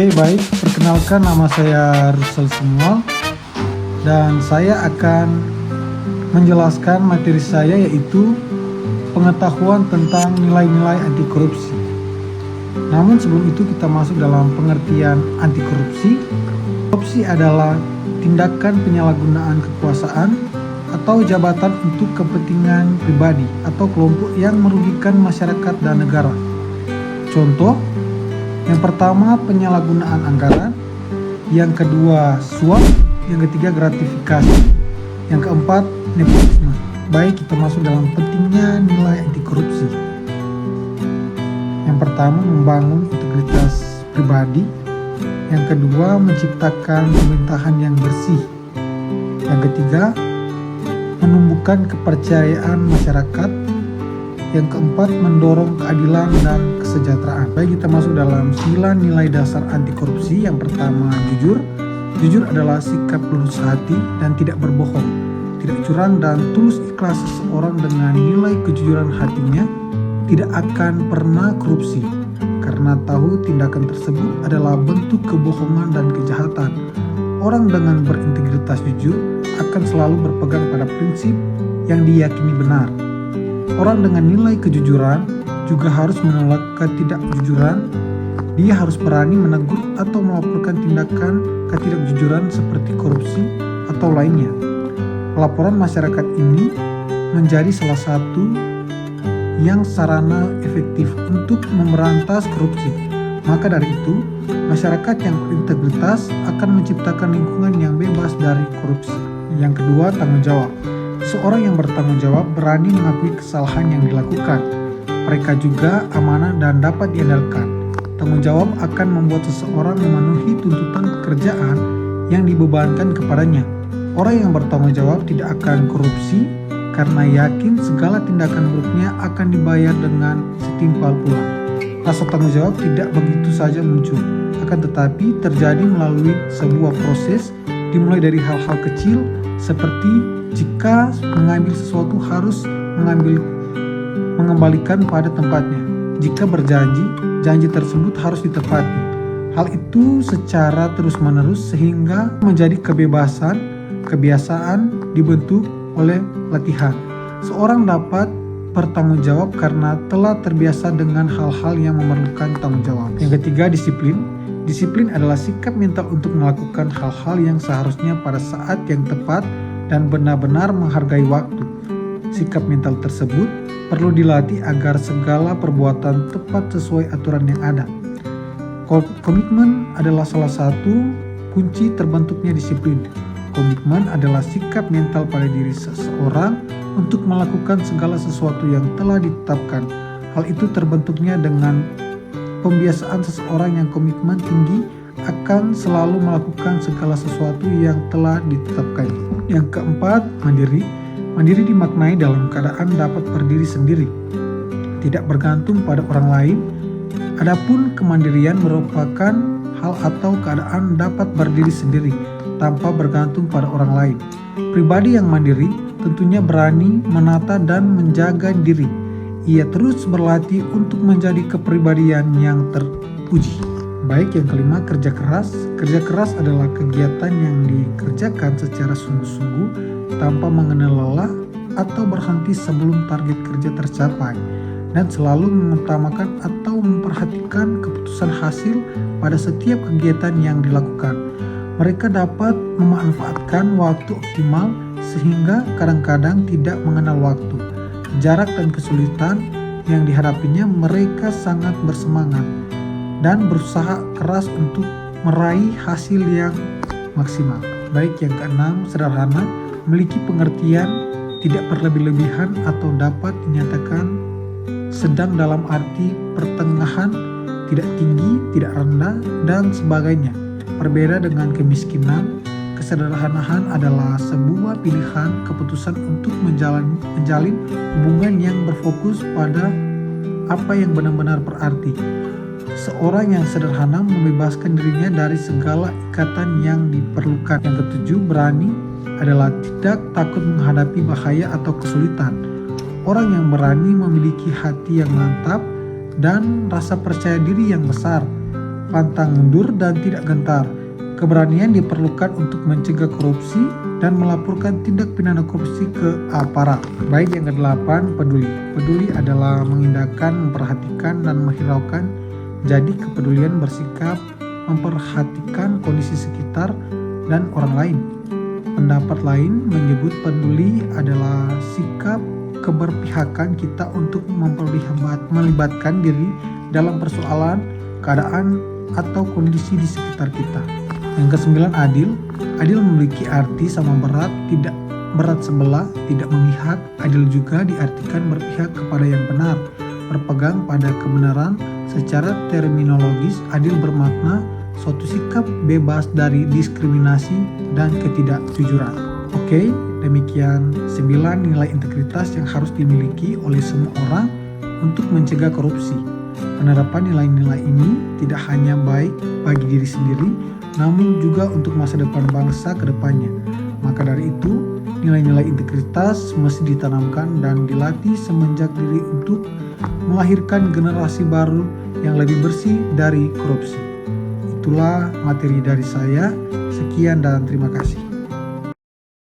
Oke, baik, perkenalkan nama saya Rusel Samuel dan saya akan menjelaskan materi saya yaitu pengetahuan tentang nilai-nilai anti korupsi. Namun sebelum itu kita masuk dalam pengertian anti korupsi. Korupsi adalah tindakan penyalahgunaan kekuasaan atau jabatan untuk kepentingan pribadi atau kelompok yang merugikan masyarakat dan negara. Contoh, yang pertama penyalahgunaan anggaran, yang kedua suap, yang ketiga gratifikasi, yang keempat nepotisme. Baik, kita masuk dalam pentingnya nilai anti korupsi. Yang pertama membangun integritas pribadi, yang kedua menciptakan pemerintahan yang bersih, yang ketiga menumbuhkan kepercayaan masyarakat, yang keempat mendorong keadilan dan kesejahteraan. Baik, kita masuk dalam 9 nilai dasar anti korupsi. Yang pertama jujur. Jujur adalah sikap lurus hati dan tidak berbohong, tidak curang dan tulus ikhlas seseorang dengan nilai kejujuran hatinya tidak akan pernah korupsi karena tahu tindakan tersebut adalah bentuk kebohongan dan kejahatan. Orang dengan berintegritas jujur akan selalu berpegang pada prinsip yang diyakini benar. Orang dengan nilai kejujuran juga harus menolak ketidakjujuran. Dia harus berani menegur atau melaporkan tindakan ketidakjujuran seperti korupsi atau lainnya. Laporan masyarakat ini menjadi salah satu yang sarana efektif untuk memberantas korupsi. Maka dari itu, masyarakat yang berintegritas akan menciptakan lingkungan yang bebas dari korupsi. Yang kedua, tanggung jawab. Seorang yang bertanggung jawab berani mengakui kesalahan yang dilakukan. Mereka juga amanah dan dapat diandalkan. Tanggung jawab akan membuat seseorang memenuhi tuntutan pekerjaan yang dibebankan kepadanya. Orang yang bertanggung jawab tidak akan korupsi karena yakin segala tindakan buruknya akan dibayar dengan setimpal pula. Rasa tanggung jawab tidak begitu saja muncul, akan tetapi terjadi melalui sebuah proses, dimulai dari hal-hal kecil seperti jika mengambil sesuatu harus mengembalikan pada tempatnya. Jika berjanji, janji tersebut harus ditepati. Hal itu secara terus-menerus sehingga menjadi kebiasaan dibentuk oleh latihan. Seorang dapat bertanggung jawab karena telah terbiasa dengan hal-hal yang memerlukan tanggung jawab. Yang ketiga, disiplin. Disiplin adalah sikap mental untuk melakukan hal-hal yang seharusnya pada saat yang tepat dan benar-benar menghargai waktu. Sikap mental tersebut perlu dilatih agar segala perbuatan tepat sesuai aturan yang ada. Komitmen adalah salah satu kunci terbentuknya disiplin. Komitmen adalah sikap mental pada diri seseorang untuk melakukan segala sesuatu yang telah ditetapkan. Hal itu terbentuknya dengan pembiasaan. Seseorang yang komitmen tinggi akan selalu melakukan segala sesuatu yang telah ditetapkan. Yang keempat, mandiri. Mandiri dimaknai dalam keadaan dapat berdiri sendiri, tidak bergantung pada orang lain. Adapun kemandirian merupakan hal atau keadaan dapat berdiri sendiri tanpa bergantung pada orang lain. Pribadi yang mandiri tentunya berani menata dan menjaga diri. Ia terus berlatih untuk menjadi kepribadian yang terpuji. Baik, yang kelima, kerja keras. Kerja keras adalah kegiatan yang dikerjakan secara sungguh-sungguh tanpa mengenal lelah atau berhenti sebelum target kerja tercapai, dan selalu mengutamakan atau memperhatikan keputusan hasil pada setiap kegiatan yang dilakukan. Mereka dapat memanfaatkan waktu optimal sehingga kadang-kadang tidak mengenal waktu, jarak dan kesulitan yang dihadapinya. Mereka sangat bersemangat dan berusaha keras untuk meraih hasil yang maksimal. Baik, yang keenam, sederhana. Memiliki pengertian tidak berlebih-lebihan atau dapat dinyatakan sedang dalam arti pertengahan, tidak tinggi, tidak rendah, dan sebagainya. Berbeda dengan kemiskinan, kesederhanaan adalah sebuah pilihan keputusan untuk menjalin hubungan yang berfokus pada apa yang benar-benar berarti. Seorang yang sederhana membebaskan dirinya dari segala ikatan yang diperlukan. Yang ketujuh, berani adalah tidak takut menghadapi bahaya atau kesulitan. Orang yang berani memiliki hati yang mantap dan rasa percaya diri yang besar. pantang mundur dan tidak gentar. Keberanian diperlukan untuk mencegah korupsi dan melaporkan tindak pidana korupsi ke aparat. Baik, yang ke-8, peduli. Peduli adalah mengindahkan, memperhatikan, dan menghiraukan. Jadi kepedulian bersikap memperhatikan kondisi sekitar dan orang lain. Pendapat lain menyebut peduli adalah sikap keberpihakan kita untuk melibatkan diri dalam persoalan, keadaan, atau kondisi di sekitar kita. Yang ke-9, adil. Adil memiliki arti sama berat, tidak berat sebelah, tidak memihak. Adil juga diartikan berpihak kepada yang benar, berpegang pada kebenaran. Secara terminologis, adil bermakna suatu sikap bebas dari diskriminasi dan ketidakjujuran. Oke, demikian 9 nilai integritas yang harus dimiliki oleh semua orang untuk mencegah korupsi. Penerapan nilai-nilai ini tidak hanya baik bagi diri sendiri, namun juga untuk masa depan bangsa ke depannya. Maka dari itu, nilai-nilai integritas mesti ditanamkan dan dilatih semenjak diri untuk melahirkan generasi baru yang lebih bersih dari korupsi. Itulah materi dari saya. Sekian dan terima kasih.